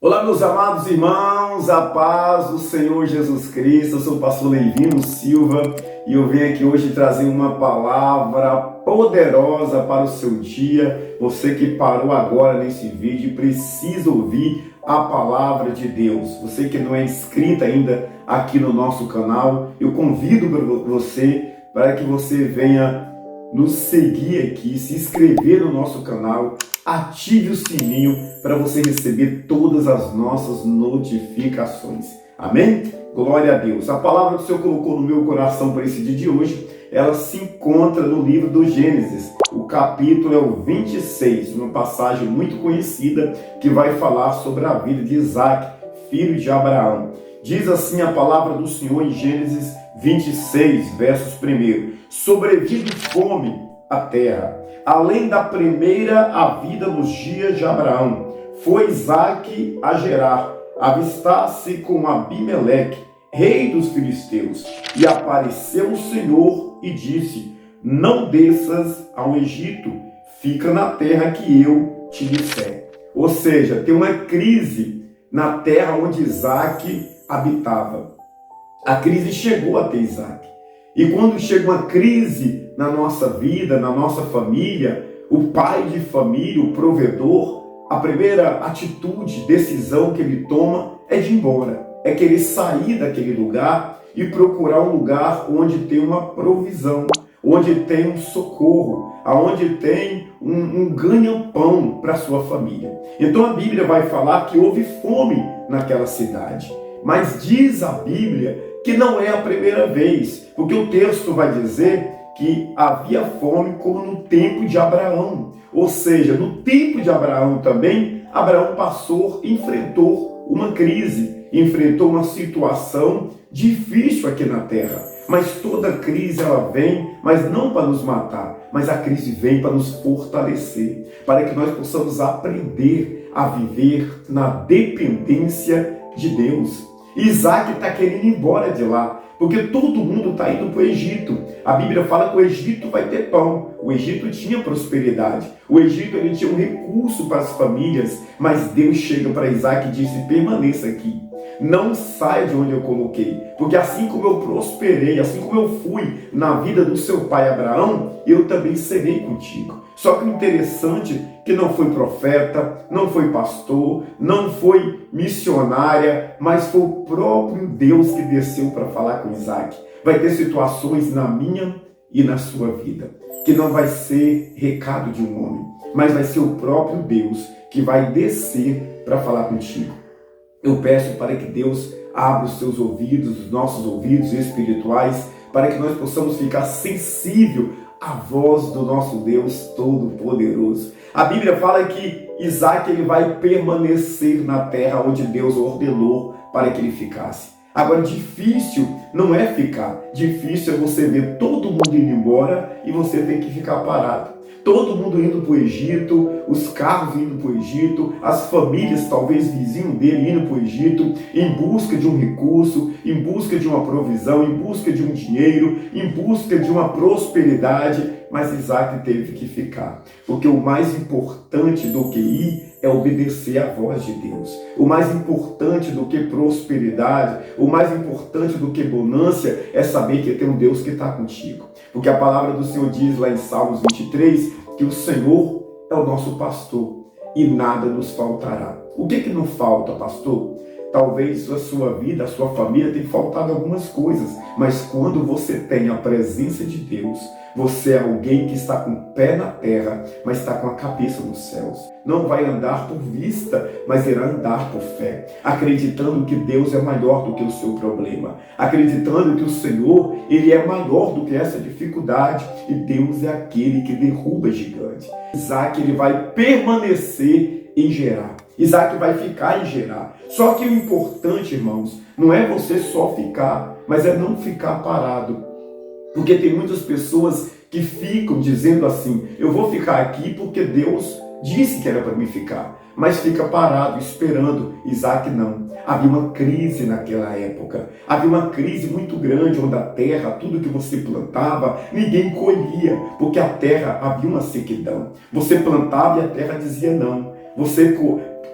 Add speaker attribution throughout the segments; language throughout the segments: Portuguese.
Speaker 1: Olá, meus amados irmãos, a paz do Senhor Jesus Cristo. Eu sou o pastor Leivino Silva e eu venho aqui hoje trazer uma palavra poderosa para o seu dia. Você que parou agora nesse vídeo e precisa ouvir a palavra de Deus. Você que não é inscrito ainda aqui no nosso canal, eu convido você para que você venha nos seguir aqui, se inscrever no nosso canal, ative o sininho para você receber todas as nossas notificações. Amém? Glória a Deus. A palavra que o Senhor colocou no meu coração para esse dia de hoje, ela se encontra no livro do Gênesis. O capítulo é o 26, uma passagem muito conhecida que vai falar sobre a vida de Isaac, filho de Abraão. Diz assim a palavra do Senhor em Gênesis 26, versos 1. Sobrevive fome à terra. Além da primeira havida nos dias de Abraão, foi Isaque a Gerar, avistar-se com Abimeleque, rei dos filisteus, e apareceu o Senhor e disse: não desças ao Egito, fica na terra que eu te disser. Ou seja, tem uma crise na terra onde Isaque habitava. A crise chegou até Isaque. E quando chega uma crise na nossa vida, na nossa família, o pai de família, o provedor, a primeira atitude, decisão que ele toma é de ir embora. É querer sair daquele lugar e procurar um lugar onde tem uma provisão, onde tem um socorro, onde tem um ganha-pão para a sua família. Então a Bíblia vai falar que houve fome naquela cidade. Mas diz a Bíblia que não é a primeira vez, porque o texto vai dizer que havia fome como no tempo de Abraão. Ou seja, no tempo de Abraão também, Abraão enfrentou uma crise, enfrentou uma situação difícil aqui na terra. Mas toda crise ela vem, mas não para nos matar, mas a crise vem para nos fortalecer, para que nós possamos aprender a viver na dependência de Deus. Isaac está querendo ir embora de lá, porque todo mundo está indo para o Egito. A Bíblia fala que o Egito vai ter pão. O Egito tinha prosperidade. O Egito ele tinha um recurso para as famílias, mas Deus chega para Isaac e disse: permaneça aqui. Não saia de onde eu coloquei, porque assim como eu prosperei, assim como eu fui na vida do seu pai Abraão, eu também serei contigo. Só que o interessante é que não foi profeta, não foi pastor, não foi missionária, mas foi o próprio Deus que desceu para falar com Isaac. Vai ter situações na minha e na sua vida, que não vai ser recado de um homem, mas vai ser o próprio Deus que vai descer para falar contigo. Eu peço para que Deus abra os seus ouvidos, os nossos ouvidos espirituais, para que nós possamos ficar sensível à voz do nosso Deus Todo-Poderoso. A Bíblia fala que Isaac ele vai permanecer na terra onde Deus ordenou para que ele ficasse. Agora, difícil não é ficar. Difícil é você ver todo mundo indo embora e você tem que ficar parado. Todo mundo indo para o Egito, os carros indo para o Egito, as famílias, talvez vizinho dele, indo para o Egito, em busca de um recurso, em busca de uma provisão, em busca de um dinheiro, em busca de uma prosperidade. Mas Isaac teve que ficar, porque o mais importante do que ir é obedecer à voz de Deus. O mais importante do que prosperidade, o mais importante do que bonância é saber que tem um Deus que está contigo. Porque a palavra do Senhor diz lá em Salmos 23 que o Senhor é o nosso pastor e nada nos faltará. O que não falta, pastor? Talvez a sua vida, a sua família tenha faltado algumas coisas, mas quando você tem a presença de Deus, você é alguém que está com o pé na terra, mas está com a cabeça nos céus. Não vai andar por vista, mas irá andar por fé, acreditando que Deus é maior do que o seu problema, acreditando que o Senhor, Ele é maior do que essa dificuldade, e Deus é aquele que derruba gigante. Isaac, ele vai permanecer em Gerar. Isaac vai ficar em Gerar. Só que o importante, irmãos, não é você só ficar, mas é não ficar parado. Porque tem muitas pessoas que ficam dizendo assim: eu vou ficar aqui porque Deus disse que era para mim ficar. Mas fica parado, esperando. Isaac não. Havia uma crise naquela época. Havia uma crise muito grande, onde a terra, tudo que você plantava, ninguém colhia, porque a terra havia uma sequidão. Você plantava e a terra dizia não. Você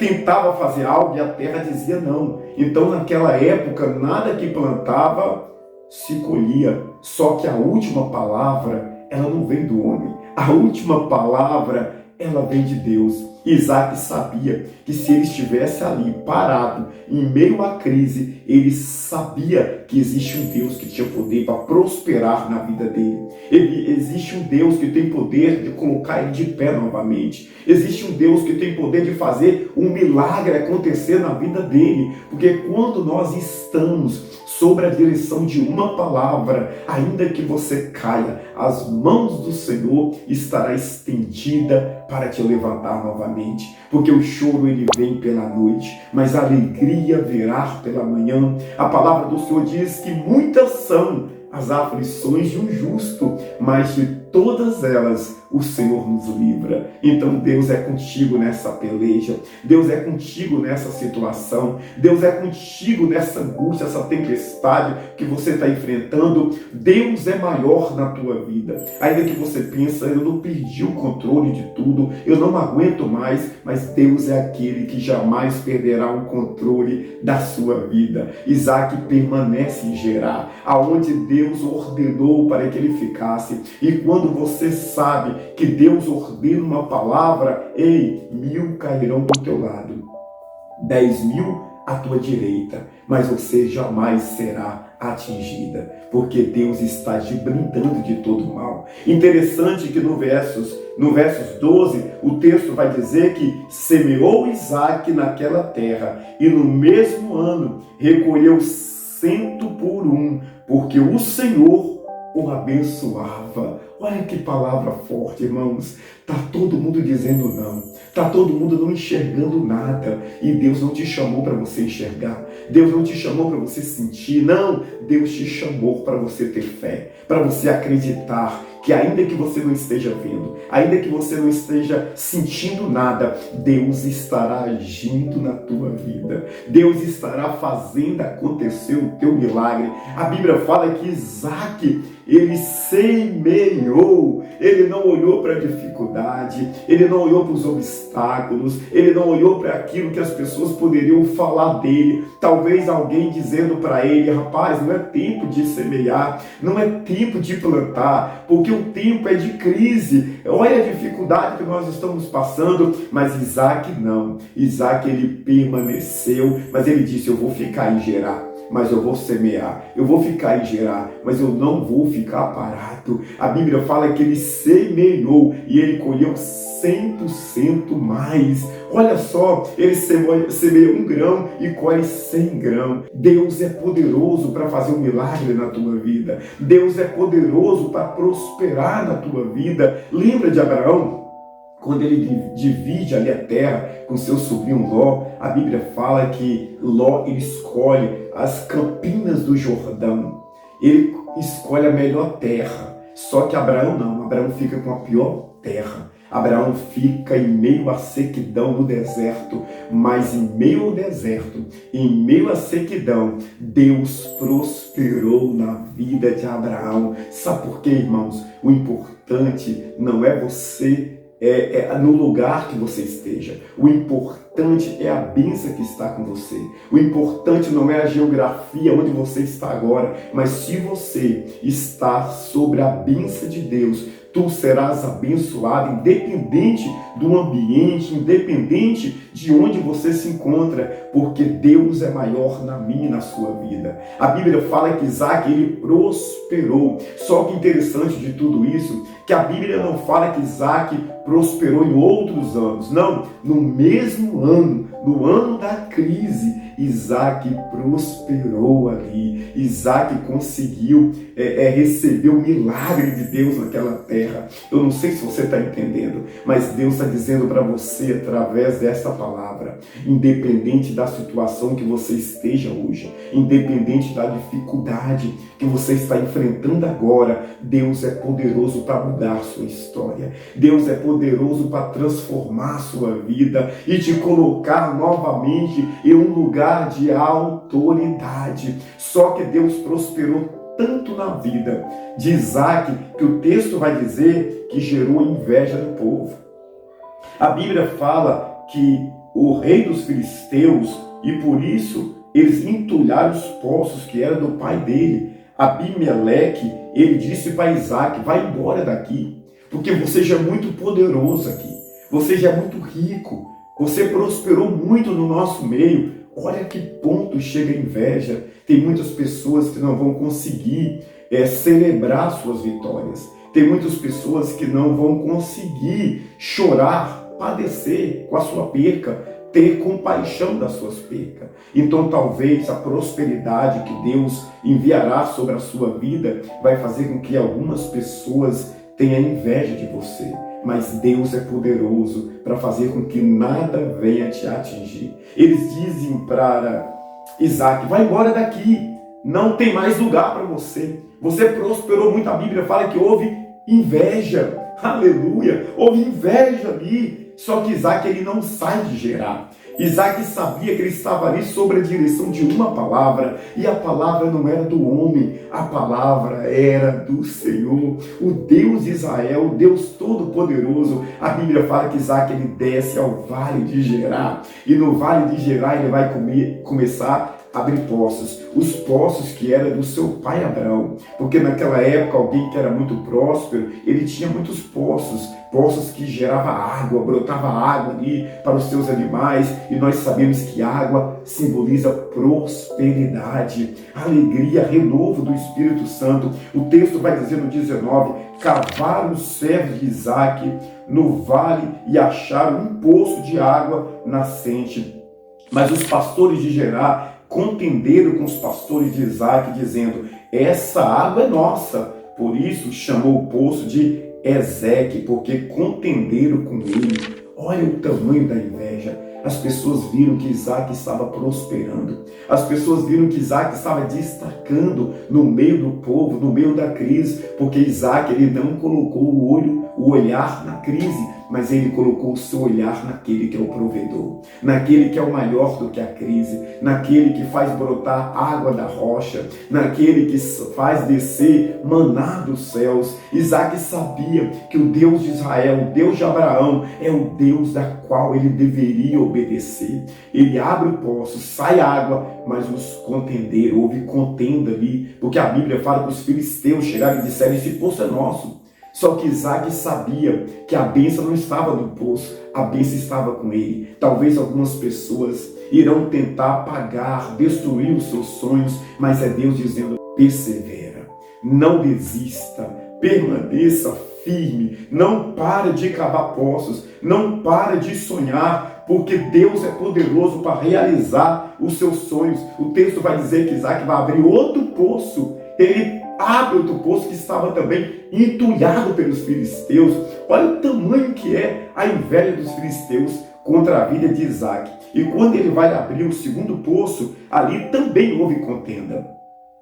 Speaker 1: tentava fazer algo e a terra dizia não. Então, naquela época, nada que plantava se colhia. Só que a última palavra, ela não vem do homem. A última palavra, ela vem de Deus. Isaac sabia que se ele estivesse ali parado, em meio à crise, ele sabia que existe um Deus que tinha poder para prosperar na vida dele. Existe um Deus que tem poder de colocar ele de pé novamente. Existe um Deus que tem poder de fazer um milagre acontecer na vida dele. Porque quando nós estamos sob a direção de uma palavra, ainda que você caia, as mãos do Senhor estará estendida para te levantar novamente. Porque o choro ele vem pela noite, mas a alegria virá pela manhã. A palavra do Senhor diz que muitas são as aflições de um justo, mas de todas elas o Senhor nos livra. Então Deus é contigo nessa peleja, Deus é contigo nessa situação, Deus é contigo nessa angústia, essa tempestade que você está enfrentando. Deus é maior na tua vida. Ainda que você pensa, eu não perdi o controle de tudo, eu não aguento mais, mas Deus é aquele que jamais perderá o controle da sua vida. Isaac permanece em Gerar, aonde Deus ordenou para que ele ficasse. E quando você sabe que Deus ordena uma palavra, 1.000 cairão do teu lado, 10.000 à tua direita, mas você jamais será atingida, porque Deus está te blindando de todo mal. Interessante que no versos 12, o texto vai dizer que semeou Isaac naquela terra, e no mesmo ano recolheu 100 por 1, porque o Senhor o abençoava. Olha que palavra forte, irmãos. Está todo mundo dizendo não. Está todo mundo não enxergando nada. E Deus não te chamou para você enxergar. Deus não te chamou para você sentir. Não, Deus te chamou para você ter fé. Para você acreditar que ainda que você não esteja vendo, ainda que você não esteja sentindo nada, Deus estará agindo na tua vida. Deus estará fazendo acontecer o teu milagre. A Bíblia fala que Isaac, ele semeou, ele não olhou para a dificuldade, ele não olhou para os obstáculos, ele não olhou para aquilo que as pessoas poderiam falar dele. Talvez alguém dizendo para ele, rapaz, não é tempo de semear, não é tempo de plantar, porque o tempo é de crise. Olha a dificuldade que nós estamos passando, mas Isaac não. Isaac, ele permaneceu, mas ele disse, eu vou ficar em Gerar, mas eu vou semear, eu vou ficar em Gerar, mas eu não vou ficar parado. A Bíblia fala que ele semeou e ele colheu 100% mais. Olha só, ele semeia 1 grão e colhe 100 grãos. Deus é poderoso para fazer um milagre na tua vida. Deus é poderoso para prosperar na tua vida. Lembra de Abraão? Quando ele divide ali a terra com seu sobrinho Ló, a Bíblia fala que Ló ele escolhe as campinas do Jordão. Ele escolhe a melhor terra. Só que Abraão não. Abraão fica com a pior terra. Abraão fica em meio à sequidão no deserto, mas em meio ao deserto, em meio à sequidão, Deus prosperou na vida de Abraão. Sabe por quê, irmãos? O importante não é você no lugar que você esteja. O importante é a bênção que está com você. O importante não é a geografia onde você está agora, mas se você está sobre a bênção de Deus, tu serás abençoado, independente do ambiente, independente de onde você se encontra, porque Deus é maior na minha e na sua vida. A Bíblia fala que Isaac, ele prosperou. Só que interessante de tudo isso, que a Bíblia não fala que Isaac prosperou em outros anos. Não, no mesmo ano, no ano da crise, Isaac prosperou ali. Isaac conseguiu receber o milagre de Deus naquela terra. Eu não sei se você está entendendo, mas Deus está dizendo para você através dessa palavra, independente da situação que você esteja hoje, independente da dificuldade que você está enfrentando agora, Deus é poderoso para mudar a sua história. Deus é poderoso para transformar a sua vida e te colocar novamente em um lugar de autoridade. Só que Deus prosperou tanto na vida de Isaac que o texto vai dizer que gerou inveja do povo. A Bíblia fala que o rei dos filisteus, e por isso eles entulharam os poços que era do pai dele. Abimeleque, ele disse para Isaac: vai embora daqui, porque você já é muito poderoso aqui, você já é muito rico, você prosperou muito no nosso meio. Olha que ponto chega a inveja. Tem muitas pessoas que não vão conseguir celebrar suas vitórias. Tem muitas pessoas que não vão conseguir chorar, padecer com a sua perca, ter compaixão das suas percas. Então talvez a prosperidade que Deus enviará sobre a sua vida vai fazer com que algumas pessoas tenham inveja de você. Mas Deus é poderoso para fazer com que nada venha te atingir. Eles dizem para Isaac: vai embora daqui, não tem mais lugar para você. Você prosperou muito, a Bíblia fala que houve inveja, aleluia, houve inveja ali. Só que Isaac, ele não sai de Gerar. Isaac sabia que ele estava ali sob a direção de uma palavra, e a palavra não era do homem, a palavra era do Senhor, o Deus de Israel, o Deus Todo-Poderoso. A Bíblia fala que Isaac, ele desce ao vale de Gerar, e no vale de Gerar ele vai começar a abrir poços, os poços que eram do seu pai Abraão, porque naquela época alguém que era muito próspero, ele tinha muitos poços que gerava água, brotava água ali para os seus animais, e nós sabemos que água simboliza prosperidade, alegria, renovo do Espírito Santo. O texto vai dizer no 19: cavaram os servos de Isaac no vale e acharam um poço de água nascente. Mas os pastores de Gerar contenderam com os pastores de Isaac, dizendo: essa água é nossa. Por isso chamou o poço de Ezeque, porque contenderam com ele. Olha o tamanho da inveja. As pessoas viram que Isaac estava prosperando. As pessoas viram que Isaac estava destacando no meio do povo, no meio da crise, porque Isaac, ele não colocou o olhar na crise, mas ele colocou o seu olhar naquele que é o provedor, naquele que é o maior do que a crise, naquele que faz brotar água da rocha, naquele que faz descer maná dos céus. Isaac sabia que o Deus de Israel, o Deus de Abraão, é o Deus da qual ele deveria obedecer. Ele abre o poço, sai água, mas os contenderam, houve contenda ali, porque a Bíblia fala que os filisteus chegaram e disseram: esse poço é nosso. Só que Isaac sabia que a bênção não estava no poço, a bênção estava com ele. Talvez algumas pessoas irão tentar apagar, destruir os seus sonhos, mas é Deus dizendo: persevera, não desista, permaneça firme, não pare de cavar poços, não pare de sonhar, porque Deus é poderoso para realizar os seus sonhos. O texto vai dizer que Isaac vai abrir outro poço. Ele abre outro poço que estava também entulhado pelos filisteus. Olha o tamanho que é a inveja dos filisteus contra a vida de Isaac. E quando ele vai abrir o segundo poço, ali também houve contenda.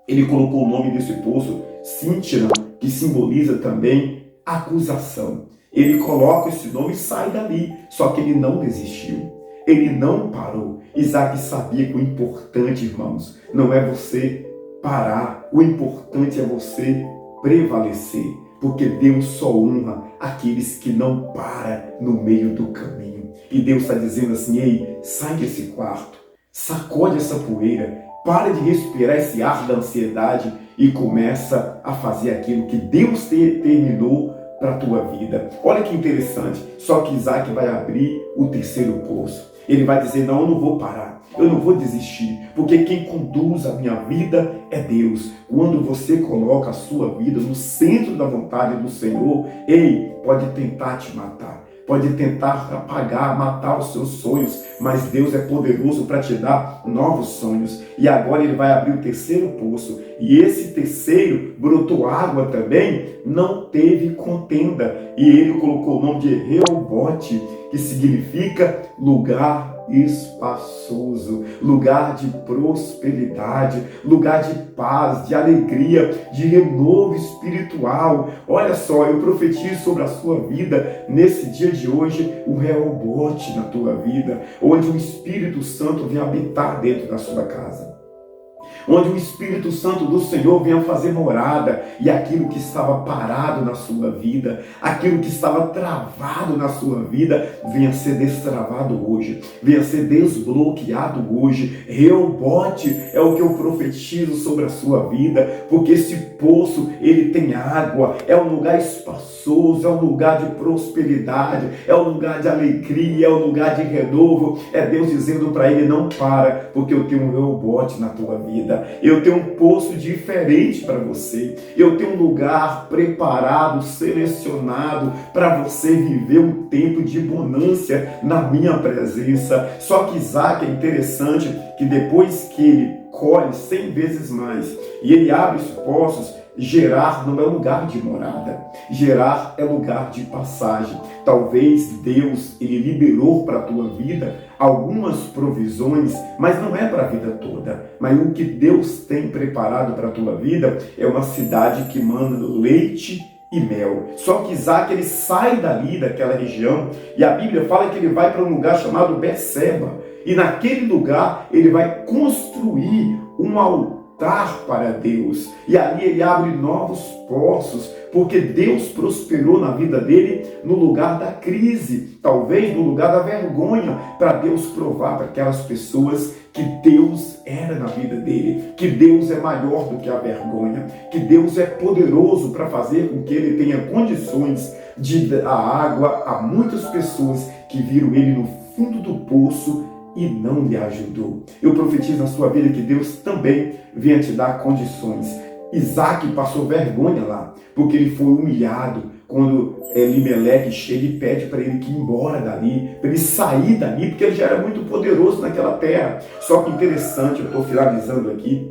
Speaker 1: Ele colocou o nome desse poço Sintira, que simboliza também acusação. Ele coloca esse nome e sai dali. Só que ele não desistiu. Ele não parou. Isaac sabia que o importante, irmãos, não é você parar. O importante é você prevalecer, porque Deus só honra aqueles que não param no meio do caminho. E Deus está dizendo assim: ei, sai desse quarto, sacode essa poeira, para de respirar esse ar da ansiedade e começa a fazer aquilo que Deus determinou para a tua vida. Olha que interessante. Só que Isaac vai abrir o terceiro poço. Ele vai dizer: não, eu não vou parar, eu não vou desistir, porque quem conduz a minha vida é Deus. Quando você coloca a sua vida no centro da vontade do Senhor, ei, pode tentar te matar, pode tentar apagar, matar os seus sonhos, mas Deus é poderoso para te dar novos sonhos. E agora ele vai abrir o terceiro poço, e esse terceiro brotou água também, não teve contenda, e ele colocou o nome de Reobote, que significa lugar espaçoso, lugar de prosperidade, lugar de paz, de alegria, de renovo espiritual. Olha só, eu profetizo sobre a sua vida nesse dia de hoje um Reobote na tua vida, onde o Espírito Santo vem habitar dentro da sua casa. onde o Espírito Santo do Senhor venha fazer morada e aquilo que estava parado na sua vida, aquilo que estava travado na sua vida, venha ser destravado hoje, venha ser desbloqueado hoje. Reobote é o que eu profetizo sobre a sua vida, porque esse poço, ele tem água, é um lugar espaçoso, é um lugar de prosperidade, é um lugar de alegria, é um lugar de renovo. É Deus dizendo para ele: não para, porque eu tenho um Reobote na tua vida, eu tenho um poço diferente para você, eu tenho um lugar preparado, selecionado para você viver um tempo de bonância na minha presença. Só que Isaac, é interessante que depois que ele colhe 100 vezes mais e ele abre os poços, Gerar não é lugar de morada, Gerar é lugar de passagem. Talvez Deus, ele liberou para a tua vida algumas provisões, mas não é para a vida toda. Mas o que Deus tem preparado para a tua vida é uma cidade que manda leite e mel. Só que Isaac, ele sai dali, daquela região, e a Bíblia fala que ele vai para um lugar chamado Berseba, e naquele lugar ele vai construir um altar para Deus, e ali ele abre novos poços, porque Deus prosperou na vida dele no lugar da crise, talvez no lugar da vergonha, para Deus provar para aquelas pessoas que Deus era na vida dele, que Deus é maior do que a vergonha, que Deus é poderoso para fazer com que ele tenha condições de dar água a muitas pessoas que viram ele no fundo do poço e não lhe ajudou. Eu profetizo na sua vida que Deus também venha te dar condições. Isaac passou vergonha lá, porque ele foi humilhado quando Elimeleque chega e pede para ele que ir embora dali, para ele sair dali, porque ele já era muito poderoso naquela terra. Só que interessante, eu estou finalizando aqui,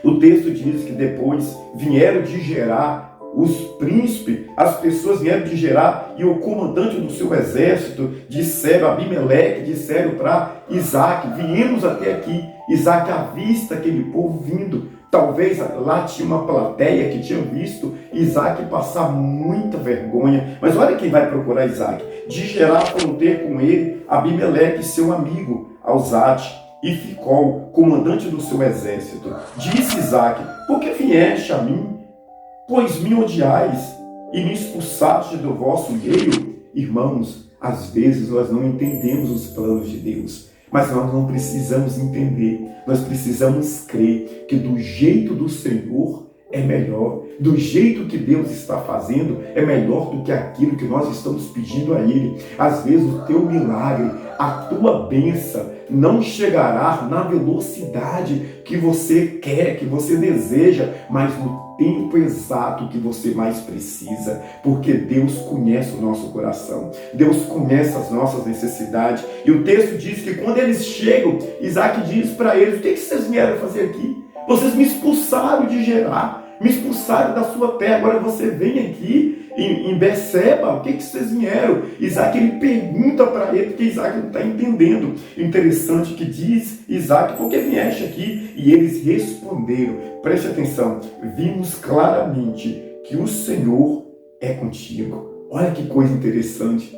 Speaker 1: o texto diz que depois vieram de Gerar os príncipes, as pessoas vieram de Gerar, e o comandante do seu exército disseram, Abimeleque, disseram para Isaac: viemos até aqui. Isaac avista aquele povo vindo. Talvez lá tinha uma plateia que tinha visto Isaac passar muita vergonha. Mas olha quem vai procurar Isaac. De Gerar foram ter com ele Abimeleque, seu amigo, Alzate, e Ficol, comandante do seu exército. Disse Isaac: por que vieste a mim? Pois me odiais e me expulsaste do vosso meio? Irmãos, às vezes nós não entendemos os planos de Deus, mas nós não precisamos entender, nós precisamos crer que do jeito do Senhor é melhor, do jeito que Deus está fazendo é melhor do que aquilo que nós estamos pedindo a Ele. Às vezes o teu milagre, a tua bênção não chegará na velocidade que você quer, que você deseja, mas no tempo exato que você mais precisa, porque Deus conhece o nosso coração, Deus conhece as nossas necessidades. E o texto diz que quando eles chegam, Isaac diz para eles: o que vocês vieram fazer aqui? Vocês me expulsaram de Gerar, me expulsaram da sua terra, agora você vem aqui em Berseba, o que vocês vieram? Isaac, ele pergunta para ele, porque Isaac não está entendendo. Interessante que diz Isaac: por que vieste aqui? E eles responderam, preste atenção, vimos claramente que o Senhor é contigo. Olha que coisa interessante.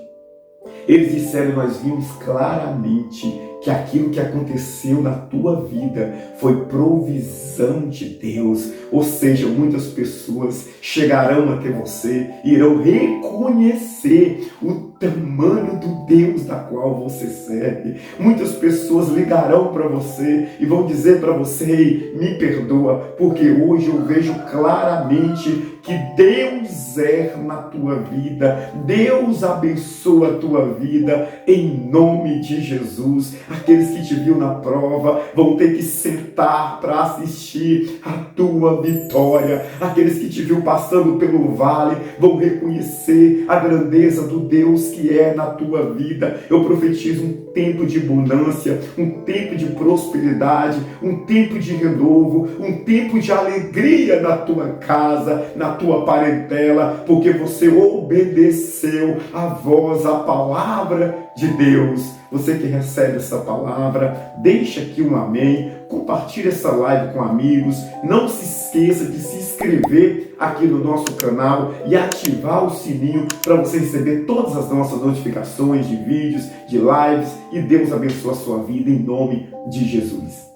Speaker 1: Eles disseram: nós vimos claramente que aquilo que aconteceu na tua vida foi provisão de Deus. Ou seja, muitas pessoas chegarão até você e irão reconhecer o tamanho do Deus da qual você serve. Muitas pessoas ligarão para você e vão dizer para você: ei, me perdoa, porque hoje eu vejo claramente que Deus é na tua vida, Deus abençoa a tua vida, em nome de Jesus. Aqueles que te viram na prova vão ter que sentar para assistir a tua vitória. Aqueles que te viram passando pelo vale vão reconhecer a grandeza do Deus que é na tua vida. Eu profetizo um tempo de abundância, um tempo de prosperidade, um tempo de renovo, um tempo de alegria na tua casa, na tua parentela, porque você obedeceu a voz, a palavra de Deus. Você que recebe essa palavra, deixa aqui um amém, compartilhe essa live com amigos, não se esqueça de se inscrever aqui no nosso canal e ativar o sininho para você receber todas as nossas notificações de vídeos, de lives, e Deus abençoe a sua vida em nome de Jesus.